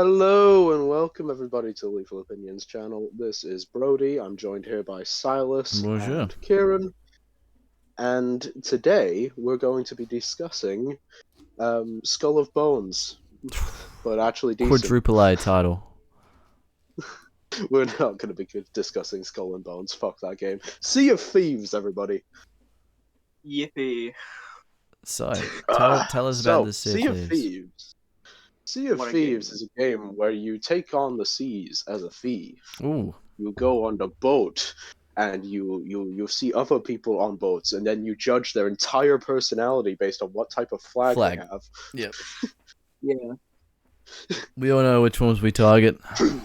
Hello and welcome everybody to Lethal Opinions channel. This is Brody. I'm joined here by Silas Bonjour. and Kieran. And today we're going to be discussing Skull of Bones, but actually decent. Quadruple A title. We're not going to be discussing Skull and Bones. Fuck that game. Sea of Thieves, everybody. Yippee. So, tell us about the Sea of Thieves. Thieves. Sea of What a Thieves game. is a game where you take on the seas as a thief. Ooh, You go on the boat and you see other people on boats, and then you judge their entire personality based on what type of flag they have. Yep. Yeah. We all know which ones we target. The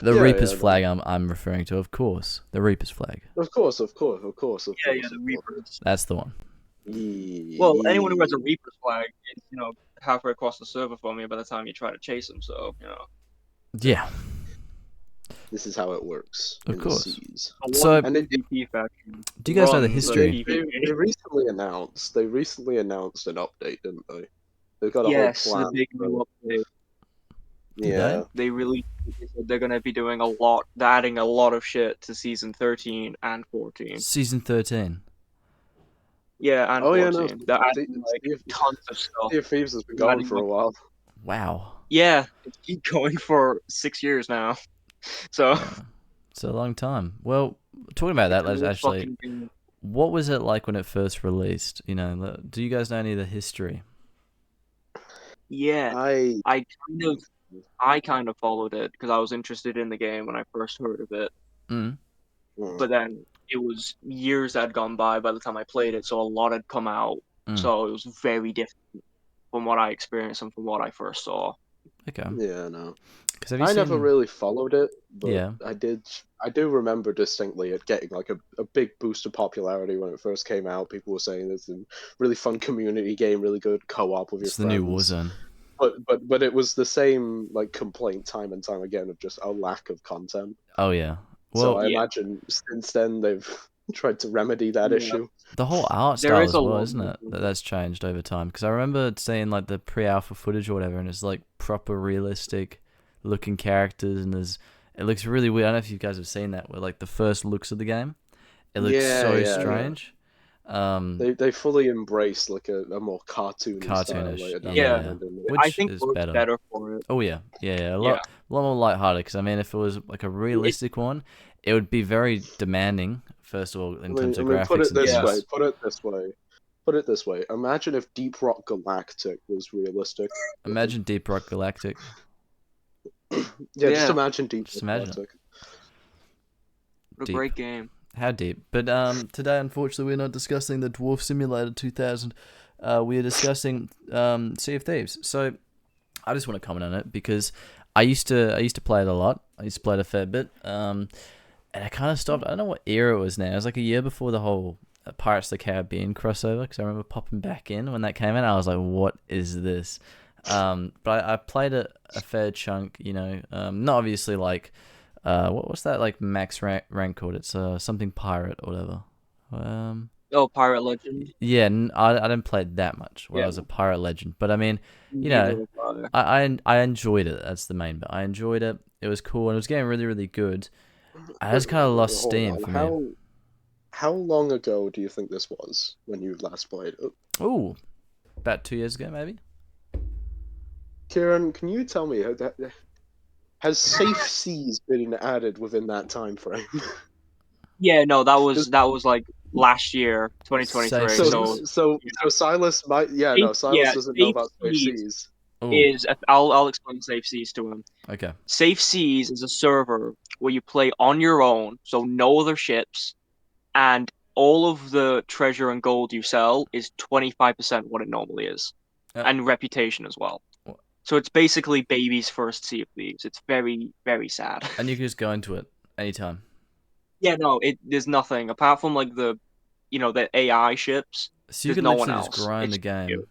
Yeah, Reaper's yeah, no. flag I'm referring to, of course. The Reaper's flag. Of course. Yeah, the Reapers. That's the one. Well, anyone who has a Reaper's flag is, halfway across the server from you by the time you try to chase them, so, Yeah, This is how it works Of in course. the seas. So- And it- PvP faction. do you guys know the runs history? PvP. They recently announced an update, didn't they? They've got a Yes, whole the plan. big new update. Did Yeah. They said they're going to be doing adding a lot of shit to Season 13 and 14. Season 13. Yeah, and Oh 14. yeah, no. They're adding, Sea of- tons of stuff. Sea of Thieves has been They're going adding, for a while. Wow. Yeah, it's been going for 6 years now. So... Yeah. It's a long time. Well, talking about that, let's actually... What was it like when it first released? Do you guys know any of the history? Yeah, I I kind of followed it because I was interested in the game when I first heard of it. Mm. But then it was years had gone by the time I played it, so a lot had come out. So it was very different from what I experienced and from what I first saw. Okay. Yeah, no. Because have you I seen... never really followed it, but Yeah. I do remember distinctly it getting like a big boost of popularity when it first came out. People were saying it's a really fun community game, really good co-op with your It's the friends. new Warzone. But it was the same like complaint time and time again of just a lack of content. Oh, yeah. So Well, I imagine since then they've tried to remedy that Yeah. issue. the whole art There style is as a well, lot isn't it? of- That's changed over time. Because I remember seeing like the pre-alpha footage or whatever, and it's like proper realistic looking characters, and it looks really weird. I don't know if you guys have seen that, where like the first looks of the game, it looks Yeah, so yeah. strange. They fully embrace like a more cartoony style Cartoonish, later down yeah. the line, didn't they? Which I think is works better. better for it. Oh yeah, a lot more lighthearted. Because I mean, if it was like a realistic one, it would be very demanding. First of all, in terms of graphics. Put it and this things. way. Put it this way. Imagine if Deep Rock Galactic was realistic. Imagine Deep Rock Galactic. Just Yeah. imagine Deep Just Rock imagine it. Galactic. What a Deep. great game. How deep? But today, unfortunately, we're not discussing the Dwarf Simulator 2000. We are discussing Sea of Thieves. So I just want to comment on it because I used to play it a lot. I used to play it a fair bit. And I kind of stopped. I don't know what era it was now. It was like a year before the whole Pirates of the Caribbean crossover, because I remember popping back in when that came out. I was like, what is this? But I played it a fair chunk, not obviously like, what's that like max rank called? It's something pirate or whatever. Oh, Pirate Legend. Yeah, I didn't play it that much when I Yeah. was a pirate legend. But I mean, Neither was I enjoyed it. That's the main bit. I enjoyed it. It was cool, and it was getting really, really good. I just kind of lost Hold steam on, for me. How long ago do you think this was when you last played it? Ooh, about 2 years ago, maybe. Kieran, can you tell me has Safe Seas been added within that time frame? Yeah, no, that was like last year, 2023. Safe So Silas might Silas doesn't know Safe about Safe Seas Seas. Ooh, I'll explain Safe Seas to him. okay. Safe Seas is a server where you play on your own, so no other ships, and all of the treasure and gold you sell is 25% what it normally is, and reputation as well. What? So it's basically baby's first Sea of Thieves. It's very, very sad. And you can just go into it anytime. Yeah, no, there's nothing apart from like the AI ships. So you There's can no one literally just else. grind It's the game you.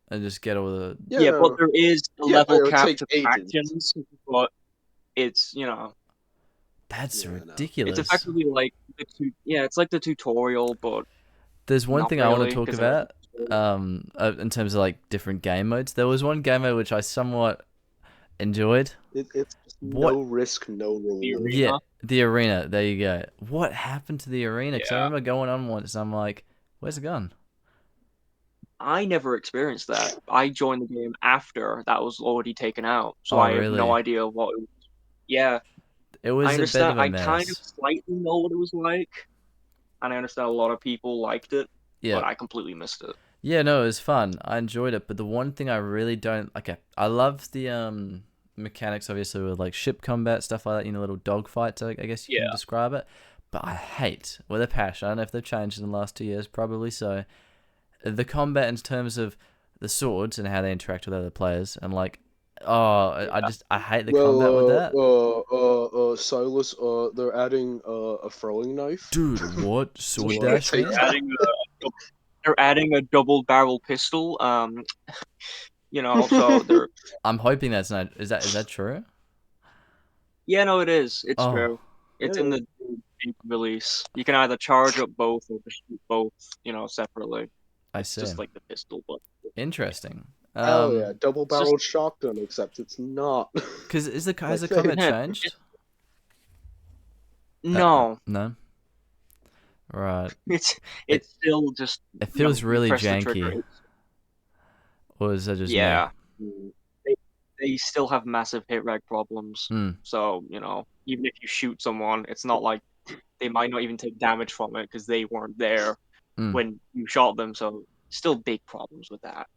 and just get all the... Yeah, but there is a Yeah, but level it'll cap take to ages. factions, but it's That's Yeah, I know. ridiculous. it's effectively like it's like the tutorial, but There's one not thing I want really, to talk 'cause about in terms of like different game modes. There was one game mode which I somewhat Enjoyed? It's just What? no risk, no The reward. Yeah, arena. the arena. There you go. What happened to the arena? Because I Yeah. remember going on once and I'm like, where's it gone? I never experienced that. I joined the game after that was already taken out, so Oh, I have no really? idea what it was. Yeah, It I was a bit understand. of a I kind of mess. slightly know what it was like, and I understand a lot of people liked it, Yeah. but I completely missed it. Yeah, no, it was fun. I enjoyed it, but the one thing I really don't okay, I love the mechanics obviously with like ship combat stuff like that, little dogfights, I guess you can Yeah. describe it. But I hate with a passion. I don't know if they've changed in the last 2 years, probably so. The combat in terms of the swords and how they interact with other players and like I hate the combat with that. Sylas, they're adding a throwing knife. Dude, what? Do Sword you wanna dash, take man? that? They're adding a double barrel pistol. So they're I'm hoping that's not is that true? yeah, no, it is. It's Oh, true. It's in Yeah. the big release. You can either charge up both or just shoot both, separately. I It's see. just like the pistol, but Interesting. Hell yeah, it's just double-barreled shotgun, except it's not. Cause has My the combat favorite. changed? no. No. Right. It's It it's still just it feels you really press the trigger. janky. Or is that just me? Yeah. They they still have massive hit reg problems. Mm, So, even if you shoot someone, it's not like they might not even take damage from it because they weren't there mm, when you shot them. So still big problems with that.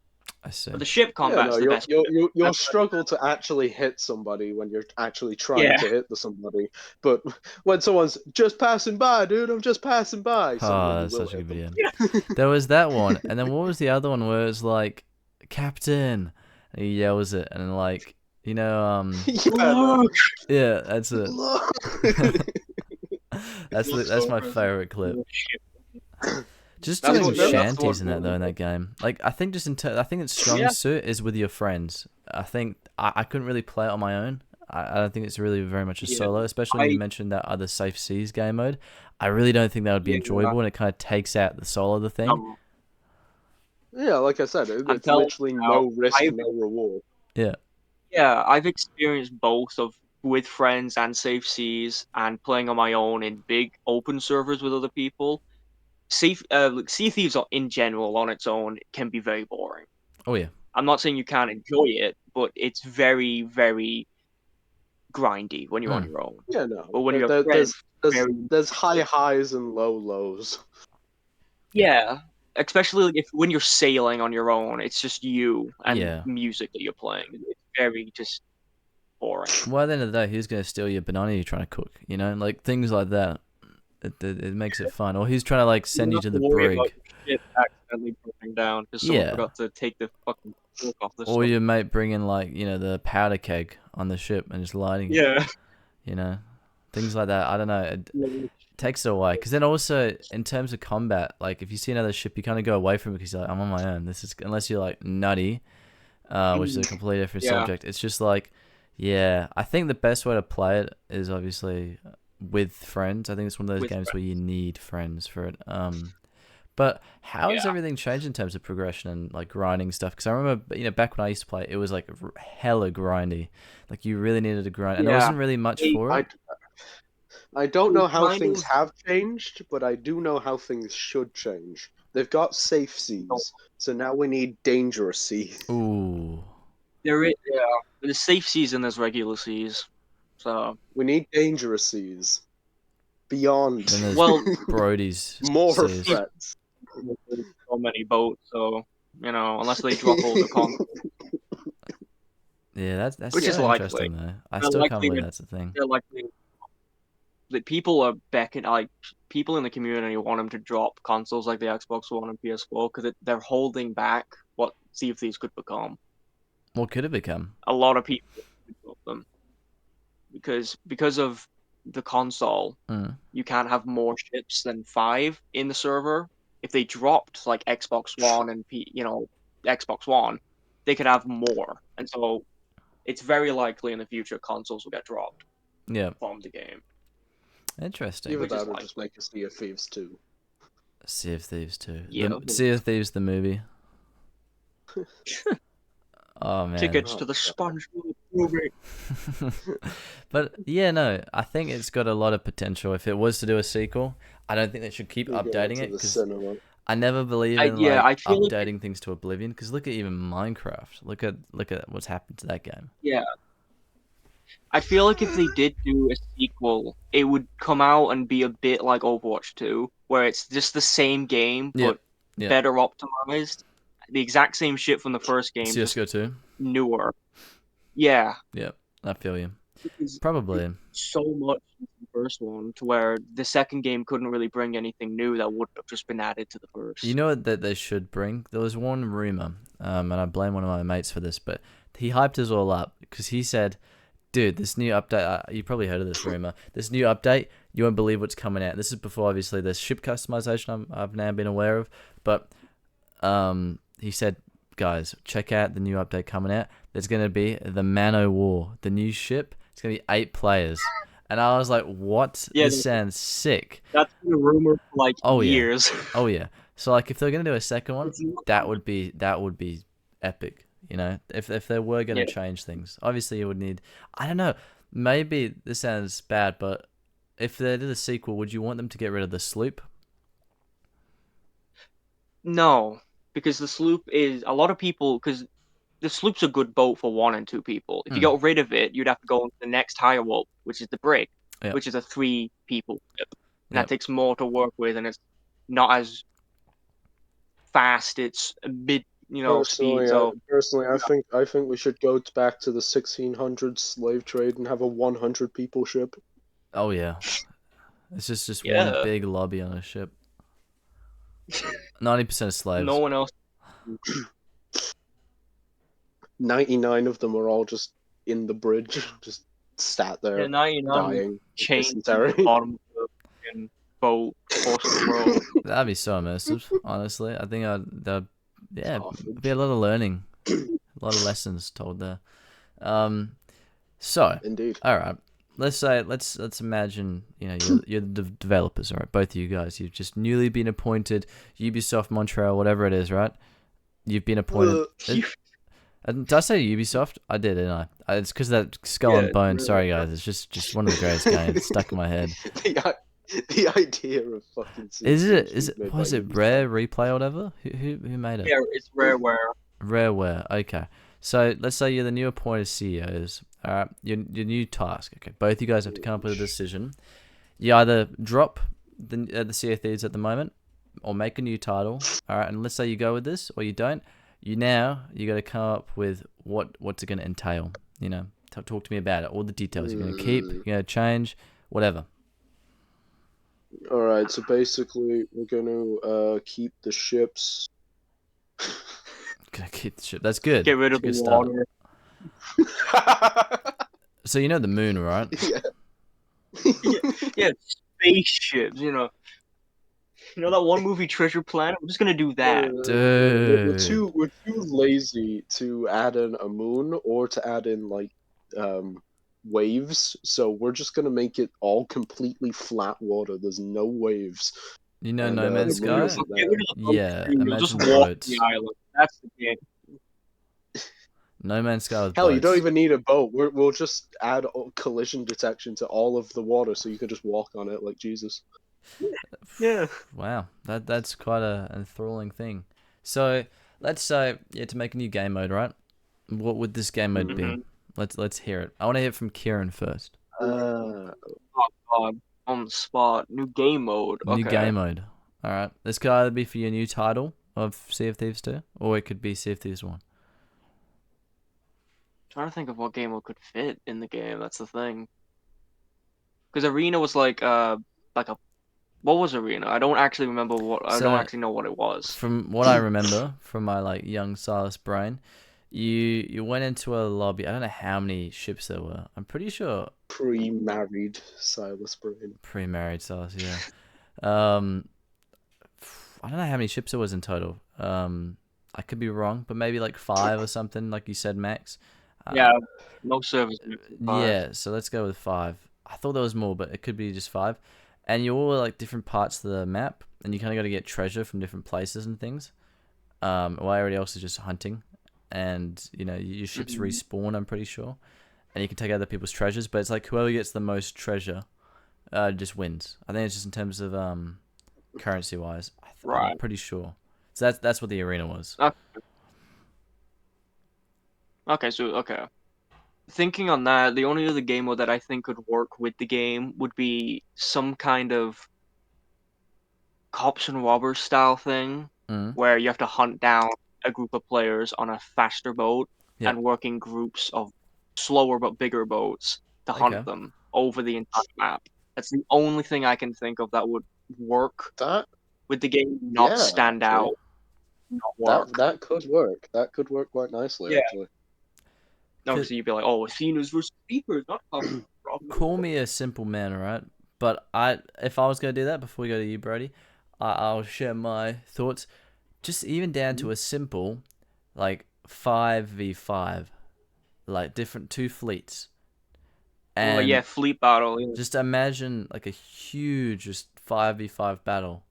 I see. But the ship Yeah, no, combat's the you'll best you'll bit. you'll you'll I've- struggle to actually hit somebody when you're actually trying Yeah. to hit somebody. But when someone's just passing by, dude, I'm just passing by, suddenly Oh, you that's will such a hit good them. video. Yeah. There was that one, and then what was the other one where it was like, Captain, and he yells it, and like, Yeah, no. Look! yeah, that's it. Look. That's my favorite clip. Just That's doing what, yeah, that's shanties what. in that though in that game. Like I think I think its strong Yeah. suit is with your friends. I think I couldn't really play it on my own. I don't think it's really very much a Yeah. solo, especially when you I mentioned that other Safe Seas game mode. I really don't think that would be yeah. enjoyable, and it kind of takes out the soul of the thing. Yeah, like I said, I'm it's telling literally you now, no risk, I've no reward. Yeah. I've experienced both of with friends and safe seas and playing on my own in big open servers with other people. Sea Thieves in general on its own can be very boring. Oh yeah. I'm not saying you can't enjoy it, but it's very, very grindy when you're on Mm. your own. Yeah, no. But when you have There, friends, there's very there's high highs and low lows. yeah. Especially like, if when you're sailing on your own, it's just you and Yeah. music that you're playing. It's very just boring. Well, at the end of the day, who's gonna steal your banana you're trying to cook? Like things like that. It makes it fun. Or who's trying to like send You you don't to have the to worry about brig? your ship accidentally burning down because someone Yeah. forgot to take the fucking cork off the Or stuff. your mate bringing like the powder keg on the ship and just lighting it. Yeah. Things like that. I don't know. It takes it away. Because then also in terms of combat, like if you see another ship, you kind of go away from it because you're like, I'm on my own. This is unless you're like nutty, which is a completely different Yeah. subject. It's just like, yeah. I think the best way to play it is obviously with friends. I think it's one of those With games where you need friends for it. But how has Yeah. everything changed in terms of progression and like grinding stuff? Because I remember, back when I used to play, it was like hella grindy. Like you really needed to grind, and there Yeah. wasn't really much for I, it. I don't know how Kind things of. have changed, but I do know how things should change. They've got safe seas, so now we need dangerous seas. Ooh, There is, yeah. There's safe seas and there's regular seas. So, We need dangerous seas. Beyond. then there's well, Brody's More seas. threats. there's so many boats, so unless they drop all the content, Yeah, that's which is so likely. interesting though. I They're still can't likely believe to, that's a thing. they're likely that people are like people in the community want them to drop consoles like the Xbox One and PS4 because they're holding back what Sea of Thieves could become. What could it become? A lot of people would drop them because of the console. Mm. You can't have more ships than 5 in the server. If they dropped like Xbox One and Xbox One, they could have more, and so it's very likely in the future consoles will get dropped Yeah, from the game. interesting. Either Which is that or like- just make a Sea of Thieves too. Sea of Thieves too. Yeah. Sea of Thieves the movie. Oh man. Tickets Oh, to the God. SpongeBob movie. But yeah, no, I think it's got a lot of potential. If it was to do a sequel, I don't think they should keep We go updating to it the because cinema. I never believe in Yeah, like I feel like updating things to oblivion. Because look at even Minecraft. Look at what's happened to that game. yeah, I feel like if they did do a sequel, it would come out and be a bit like Overwatch 2, where it's just the same game Yep. but Yep. better optimized. The exact same shit from the first game, just CS:GO 2. newer. Yeah, Yep. I feel you. because Probably. so much in the first one to where the second game couldn't really bring anything new that would have just been added to the You first. know what that they should bring? There was one rumor, and I blame one of my mates for this, but he hyped us all up because he said, "Dude, this new update. You probably heard of this rumor. This new update, you won't believe what's coming out." This is before obviously the ship customization I've now been aware of, but he said, "Guys, check out the new update coming out. There's gonna be the Man O' War, the new ship. It's gonna be 8 players." And I was like, "What? Yeah, This sounds sick." that's been a rumor for like Oh yeah. years. Oh yeah. So like if they're gonna do a second one, It's not- that would be epic. You know, if they were gonna Yeah. change things, obviously you would need. I don't know. Maybe this sounds bad, but if they did a sequel, would you want them to get rid of the sloop? No, because the sloop is a lot of people because the sloop's a good boat for 1 and 2 people. If you got rid of it, you'd have to go on to the next higher up, which is the brig, Yep. which is a 3 people ship. And Yep. that takes more to work with, and it's not as fast. It's a mid, speed. So Personally, I think we should go back to the 1600s slave trade and have a 100 people ship. Oh yeah. It's just one yeah, big lobby on a ship. 90% of slaves. no one else. 99 of them are all just in the bridge, just sat there Yeah, 99 dying. chained to the Dysentery. bottom of the fucking boat across the world. That'd be so immersive. Honestly, I think yeah, Sausage. be a lot of learning, a lot of lessons told there. So Indeed. all right, let's imagine you're the developers, all right? Both of you guys, you've just newly been appointed Ubisoft Montreal, whatever it is, right? You've been appointed. Did I say Ubisoft? I did, didn't I? It's because that Skull and Bone. Sorry, guys. It's just one of the greatest games stuck in my head. The idea of fucking. Is it? Was it Rare Replay or whatever? Who made it? Yeah, it's Rareware. Rareware. Okay. So let's say you're the new appointed CEOs. All right. Your new task. Okay. Both you guys have to come up with a decision. You either drop the Sea of Thieves at the moment, or make a new title. All right. And let's say you go with this, or you don't. You got to come up with what's it going to entail. Talk to me about it. All the details. You're going to keep. You're going to change. Whatever. All right. So basically, we're gonna keep the ships. Gonna keep the ship. That's good. Get rid of the water. So you know the moon, right? Yeah, spaceships. You know that one movie Treasure Planet. We're just gonna do that. Dude. We're too lazy to add in a moon or to add in like waves. So we're just gonna make it all completely flat water. There's no waves. You know And, No Man's the moon Sky? isn't Get there. rid of the boat Yeah, crew, you'll just imagine walk boats. the island. That's the game. No Man's Sky with Hell, boats. you don't even need a boat. We'll just add collision detection to all of the water, so you can just walk on it like Jesus. Yeah. Wow, that's quite a enthralling thing. So let's say to make a new game mode, right? What would this game mode be? Let's hear it. I want to hear it from Kieran first. Oh God, on the spot. New game mode. New Okay. game mode. All right. This could either be for your new title of Sea of Thieves 2, or it could be Sea of Thieves 1. Trying to think of what game mode could fit in the game. That's the thing. Because Arena was like a what was Arena? I don't actually remember I don't actually know what it was. From what I remember from my young Sylas brain, you went into a lobby. I don't know how many ships there were. I'm pretty sure Pre-married Sylas Brain. pre-married Sylas, yeah. I don't know how many ships there was in total. I could be wrong, but maybe 5 or something, like you said, Max. Yeah, no service. Yeah, so let's go with 5. I thought there was more, but it could be just 5. And you're all different parts of the map, and you kind of got to get treasure from different places and things. While everybody else is just hunting, and your ships respawn. I'm pretty sure. and you can take other people's treasures. But it's like whoever gets the most treasure, just wins. I think it's just in terms of currency wise. I'm Right. pretty sure. So that's what the arena was. Okay, so thinking on that, the only other game mode that I think could work with the game would be some kind of cops and robbers style thing Mm. where you have to hunt down a group of players on a faster boat Yep. and work in groups of slower but bigger boats to Okay. hunt them over the entire map. That's the only thing I can think of that would work That with the game, not yeah, stand actually. out, not work. That could work. That could work quite nicely, Yeah. actually. Obviously, you'd be like, "Oh, Athena's versus Keepers, not cops and robbers." Call me a simple man, right? But if I was gonna do that before we go to you, Brody, I'll share my thoughts. Just even down to a simple, like 5v5, like different two fleets, Oh and yeah, fleet battle. Yeah. just imagine like a huge just 5v5 battle.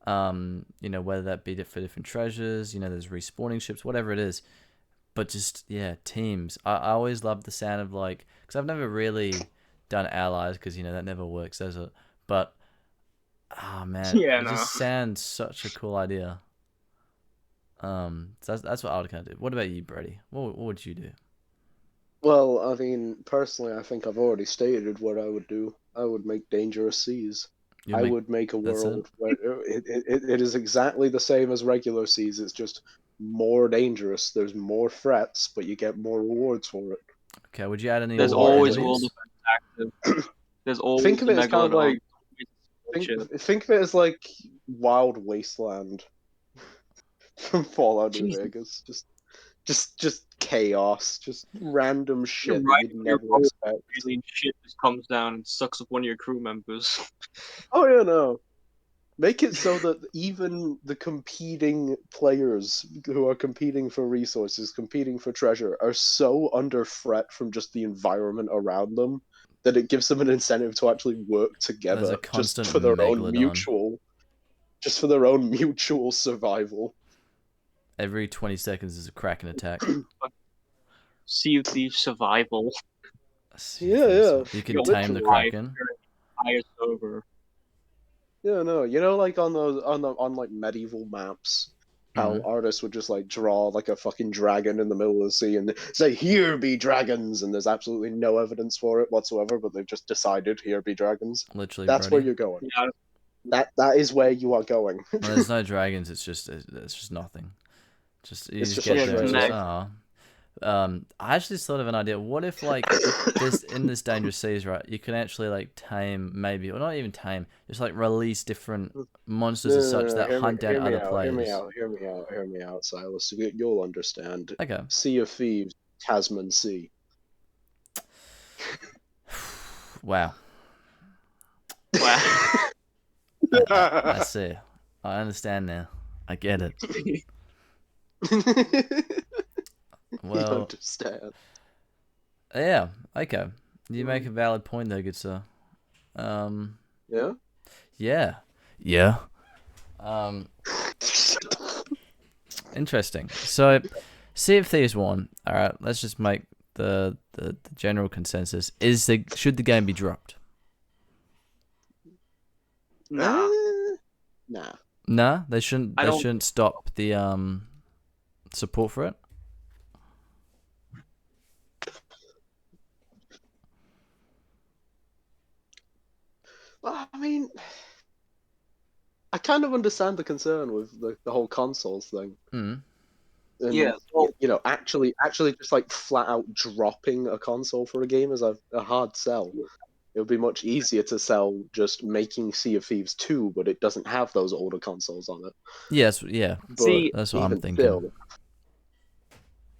Whether that be for different treasures, there's respawning ships, whatever it is. But just, yeah, teams. I always love the sound of because I've never really done allies because, that never works, does it? But, man, Yeah, it no. just sounds such a cool idea. So that's what I would kind of do. What about you, Brady? What would you do? Well, I mean, personally, I think I've already stated what I would do. I would make dangerous seas. You'll I make would make a That's it? world where it is exactly the same as regular seas. It's just more dangerous. There's more threats, but you get more rewards for it. Okay, would you add any There's more always world enemies? defense active. There's always Think of the it as kind of megalodon. like think of it as like Wild Wasteland from Fallout New Jesus, Vegas. Just chaos, just random you're shit that right. you'd Your never boat, expect. alien ship just comes down and sucks up one of your crew members. Oh yeah, no. Make it so that even the competing players who are competing for resources, competing for treasure, are so under threat from just the environment around them that it gives them an incentive to actually work There's a together constant megalodon. just for their own mutual survival. Every 20 seconds is a Kraken attack. Sea of Thieves survival. Yeah. You can You'll tame the thrive Kraken. during the entire server. Yeah, no, like on like medieval maps, how artists would just like draw like a fucking dragon in the middle of the sea and say, "Here be dragons," and there's absolutely no evidence for it whatsoever, but they've just decided, "Here be dragons." Literally, That's where Brody. you're going. Yeah, That is where you are going. When there's no dragons, it's just nothing. You It's just just get like there and shredded. just I actually thought of an idea. What if this dangerous seas, right? You can actually like tame maybe, or not even tame, just like release different monsters as such that hunt down other players. Hear me out, Sylas. You'll understand. Okay. Sea of Thieves, Tasman Sea. Wow. Wow. I see. I understand now. I get it. Well, understand. yeah. Okay. You make a valid point there, good sir. Yeah. Yeah. Yeah. Interesting. So, Sea of Thieves 1. All right. Let's just make the general consensus. Should the game be dropped? Nah. Nah. Nah, they shouldn't. I They don't- shouldn't stop the support for it. Well, I mean, I kind of understand the concern with the whole consoles thing. Mm. And, Yeah, well- actually just like flat out dropping a console for a game is a hard sell. It would be much easier to sell just making Sea of Thieves 2, but it doesn't have those older consoles on it. Yes, yeah. But See, that's what I'm even thinking. still,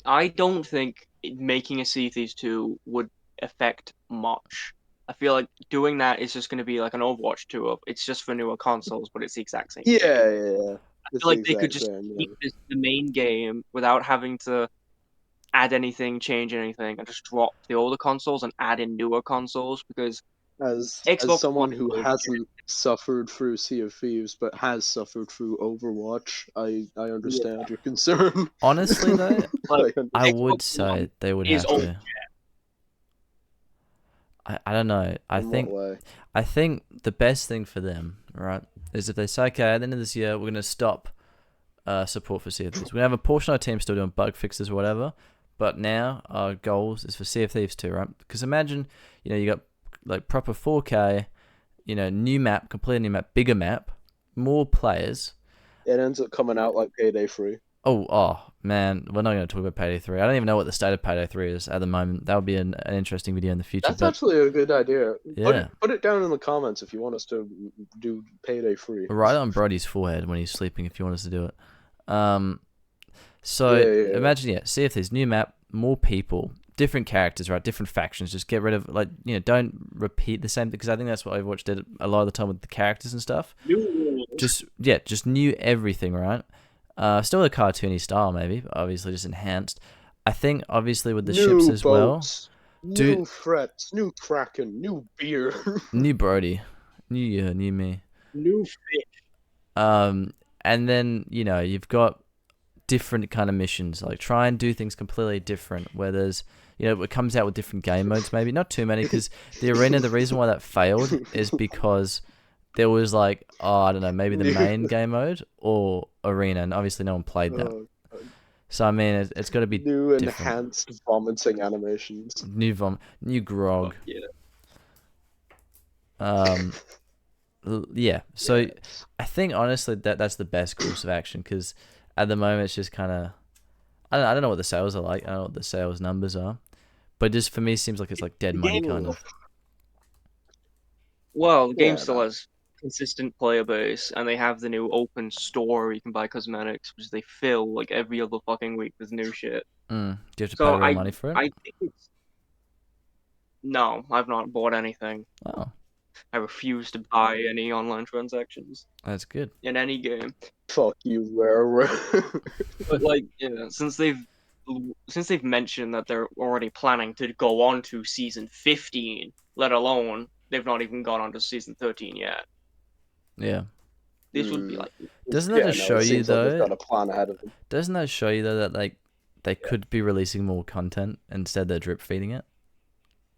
I don't think making a Sea of Thieves 2 would affect much. I feel like doing that is just going to be like an Overwatch 2 up. It's just for newer consoles, but it's the exact same. yeah. I feel like they could just keep the main game without having to add anything, change anything, and just drop the older consoles and add in newer consoles because As Xbox someone One who will- hasn't suffered through Sea of Thieves but has suffered through Overwatch, I understand your concern. Honestly, though, Like, I Xbox would say One they would is have old to. I don't know. In what way? I think the best thing for them, right, is if they say, okay, at the end of this year, we're gonna stop support for Sea of Thieves. We have a portion of our team still doing bug fixes or whatever, but now our goals is for Sea of Thieves 2, right? Because imagine, you got like proper 4K, new map, completely new map, bigger map, more players. It ends up coming out like Payday 3. Oh man, we're not going to talk about Payday 3. I don't even know what the state of Payday 3 is at the moment. That would be an interesting video in the future. That's actually a good idea. Yeah. Put it down in the comments if you want us to do Payday 3. Right on Brody's forehead when he's sleeping if you want us to do it. Imagine, see if there's new map, more people, different characters, right? Different factions. Just get rid of, don't repeat the same thing, because I think that's what Overwatch did a lot of the time with the characters and stuff. Just new everything, right? Still a cartoony style, maybe, but obviously just enhanced. I think, obviously, with the ships as boats, well. New threats, new Kraken, new beer. New Brody. New year, new me. New fish. And then, you've got different kind of missions. Like, try and do things completely different, where there's, it comes out with different game modes, maybe. Not too many, because the arena, the reason why that failed is because there was I don't know, maybe the main game mode or arena, and obviously no one played that. So I mean, it's got to be new different. Enhanced vomiting animations. New grog. Yeah. So yes. I think honestly that's the best course of action, because at the moment it's just kind of I don't know what the sales are like. I don't know what the sales numbers are, but just for me it seems like it's like dead money kind of. Well, the game still has consistent player base, and they have the new open store where you can buy cosmetics, which they fill like every other fucking week with new shit. Do you have to pay real money for it? I think No, I've not bought anything. Oh. I refuse to buy any online transactions. That's good. In any game. Fuck you, Rare. But since they've mentioned that they're already planning to go on to season 15, let alone they've not even gone on to season 13 yet. Yeah. This would be Doesn't that just show you though? They've got a plan ahead of them. Doesn't that show you though that they could be releasing more content instead they're drip feeding it?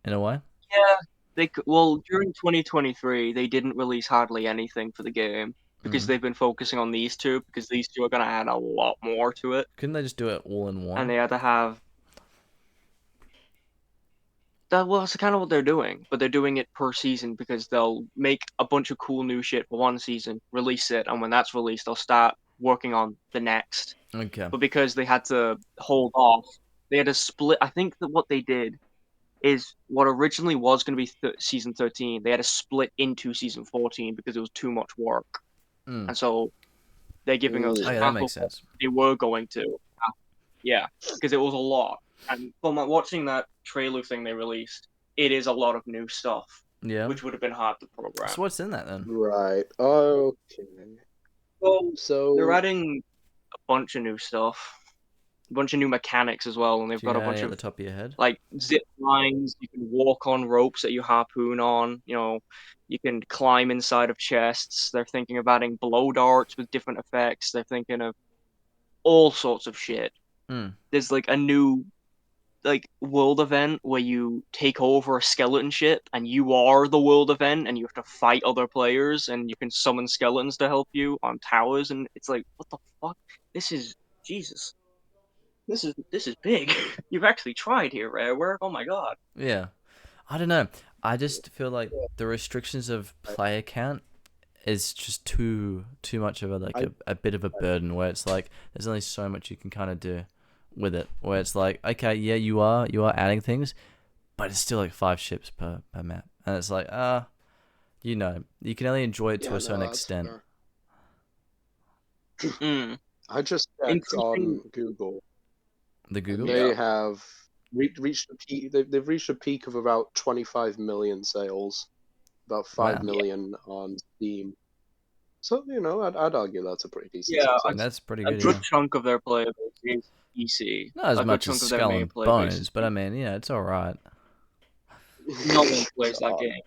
In a way? Yeah. During 2023, they didn't release hardly anything for the game because they've been focusing on these two, because these two are going to add a lot more to it. Couldn't they just do it all in one? And they had to have... that's kind of what they're doing, but they're doing it per season because they'll make a bunch of cool new shit for one season, release it, and when that's released, they'll start working on the next. Okay. But because they had to hold off, they had to split... I think that what they did is what originally was going to be season 13, they had to split into season 14 because it was too much work. And so they're giving us half that makes sense. They were going to. Yeah, because it was a lot. And from watching that trailer thing they released, it is a lot of new stuff. Yeah. Which would have been hard to program. So what's in that then? Right. Okay. So they're adding a bunch of new stuff. A bunch of new mechanics as well, and they've got a bunch of the top of your head, like zip lines. You can walk on ropes that you harpoon on. You can climb inside of chests. They're thinking of adding blow darts with different effects. They're thinking of all sorts of shit. There's a new world event where you take over a skeleton ship and you are the world event, and you have to fight other players, and you can summon skeletons to help you on towers, and it's like, what the fuck? This is Jesus. This is big. You've actually tried here, Rare. Oh my god. Yeah. I don't know. I just feel like the restrictions of player count is just too much of a bit of a burden, where it's like there's only so much you can kind of do with it, where it's like, okay, yeah, you are adding things, but it's still 5 ships per map, and it's like you can only enjoy it to a certain extent. I just checked on Google. The Google? They have reached a peak. They've reached a peak of about 25 million sales, about 5 million on Steam. So I'd argue that's a pretty decent. Yeah, that's pretty good. A good chunk of their player base is PC. Not as much as Skull and Bones, but I mean, it's all right. No one plays that game.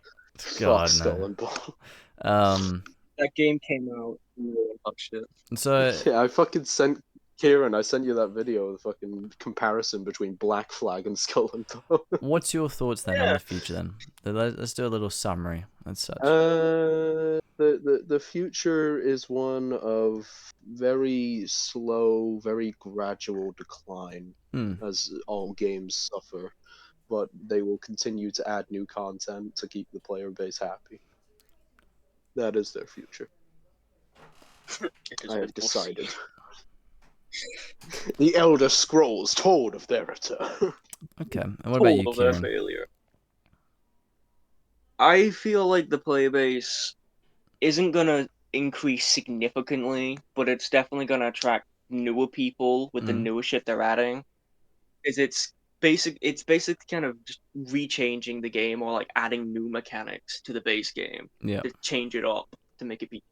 God, Skull and Bones. That game came out and no one touched it. So yeah, I fucking sent Kieran, I sent you that video of the fucking comparison between Black Flag and Skull and Bones. What's your thoughts then on the future then? Let's do a little summary and such. The future is one of very slow, very gradual decline as all games suffer, but they will continue to add new content to keep the player base happy. That is their future. I have decided. The Elder Scrolls told of their return. Okay, and what about you, Told of their Kieran? failure. I feel like the player base isn't gonna increase significantly, but it's definitely gonna attract newer people with the newer shit they're adding. It's basically kind of just rechanging the game or like adding new mechanics to the base game Yeah. to change it up to make it be.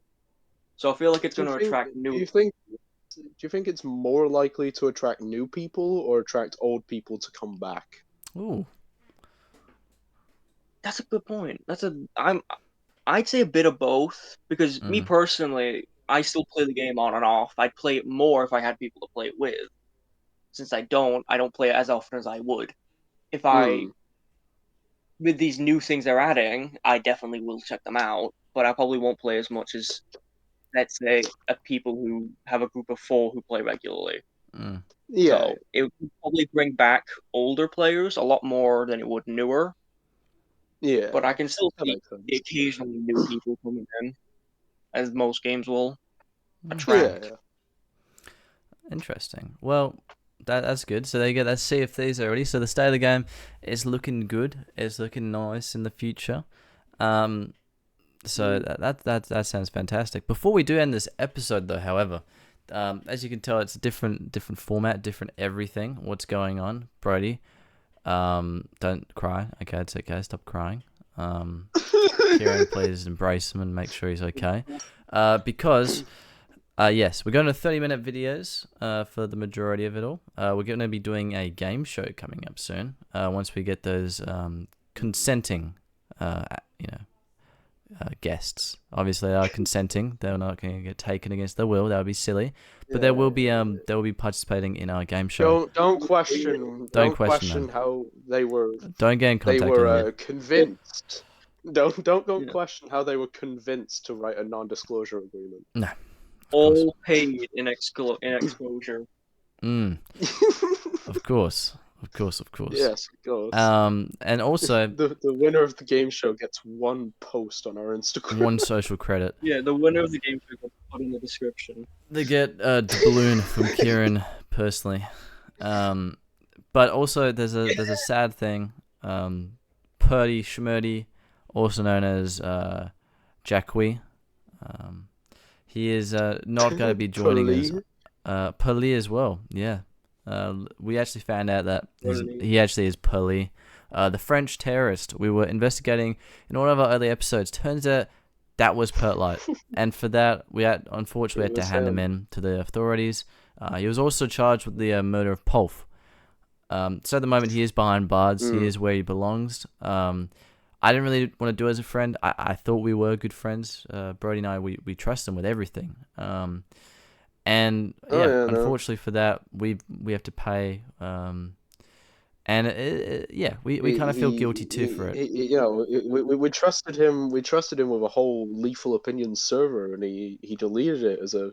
So I feel like it's gonna attract new. Do you think it's more likely to attract new people or attract old people to come back? Ooh. That's a good point. I'd say a bit of both because me personally, I still play the game on and off. I'd play it more if I had people to play it with. Since I don't play it as often as I would. If with these new things they're adding, I definitely will check them out, but I probably won't play as much as, let's say, people who have a group of 4 who play regularly. Yeah. So it would probably bring back older players a lot more than it would newer. Yeah. But I can still see the occasionally new people coming in, as most games will attract. Yeah. Interesting. Well, that's good. So there you go. That's Sea of Thieves already. So the state of the game is looking good. It's looking nice in the future. So that sounds fantastic. Before we do end this episode, though, however, as you can tell, it's a different format, different everything. What's going on, Brody? Don't cry. Okay, it's okay. Stop crying. Kieran, please embrace him and make sure he's okay. Because, yes, we're going to 30-minute videos for the majority of it all. We're going to be doing a game show coming up soon. Once we get those consenting, guests. Obviously, they are consenting. They're not going to get taken against their will. That would be silly. But they will be participating in our game show. Don't question how they were. Don't get in contact. They were convinced. Don't question how they were convinced to write a non-disclosure agreement. No. All paid in exposure. Of course. Yes, of course. And also the winner of the game show gets 1 post on our Instagram. 1 social credit. Yeah, the winner of the game show gets put in the description. They get a doubloon from Kieran personally. But also there's a sad thing. Purdy Schmurdy, also known as GuyWhoExists, he is not going to be joining us. Purley as well, yeah. We actually found out that he actually is Pertlight, the French terrorist we were investigating in one of our early episodes. Turns out that was Pertlight, and for that we unfortunately had to hand him in to the authorities. He was also charged with the murder of Polf. So at the moment he is behind bars. He is where he belongs. I didn't really want to do it as a friend. I thought we were good friends. Brody and I, we trust him with everything. And unfortunately for that, we have to pay. And we kind of feel guilty too for it. We trusted him. We trusted him with a whole Lethal Opinions server, and he deleted it as a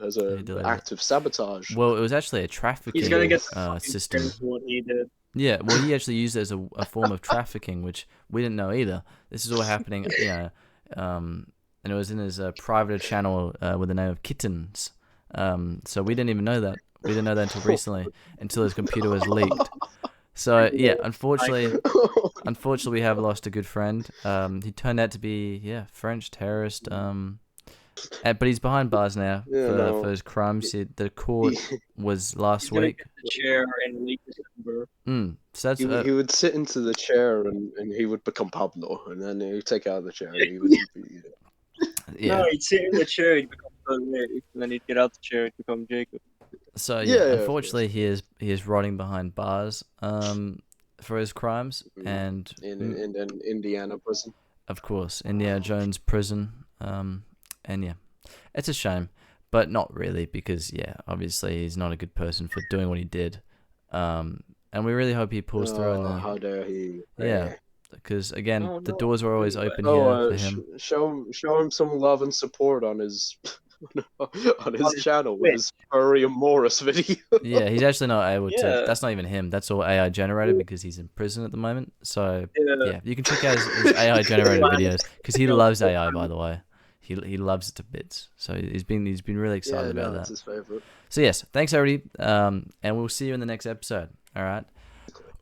act of sabotage. Well, it was actually a trafficking He's gonna get system. What he did. Yeah, well, he actually used it as a form of trafficking, which we didn't know either. This is all happening, and it was in his private channel with the name of Kittens. So we didn't even know that. We didn't know that until recently, until his computer was leaked. So yeah, unfortunately, we have lost a good friend. He turned out to be French terrorist. But he's behind bars now for his crimes. The court was last week. Get the chair in late December. So that's he would sit into the chair and he would become Pablo, and then he would take out the chair. And he would No, he'd sit in the chair, he'd become Pertlight, and then he'd get out the chair, he'd become Jacob. So unfortunately, he is rotting behind bars for his crimes, and in Indiana prison. Of course, Indiana Jones prison. And yeah, it's a shame. but not really, because obviously he's not a good person for doing what he did. And we really hope he pulls through in the How dare he? because again, Oh the no. doors were always open here for him. Show him some love and support on his on his his channel with Twitch. his Furry and Morris video. Yeah, he's actually not able to. Yeah. That's not even him. That's all AI generated because he's in prison at the moment. So Yeah. you can check out his AI generated Man, videos because he loves AI. By the way, he loves it to bits. So he's been really excited about It's that. his favorite. So yes, thanks everybody. And we'll see you in the next episode. All right.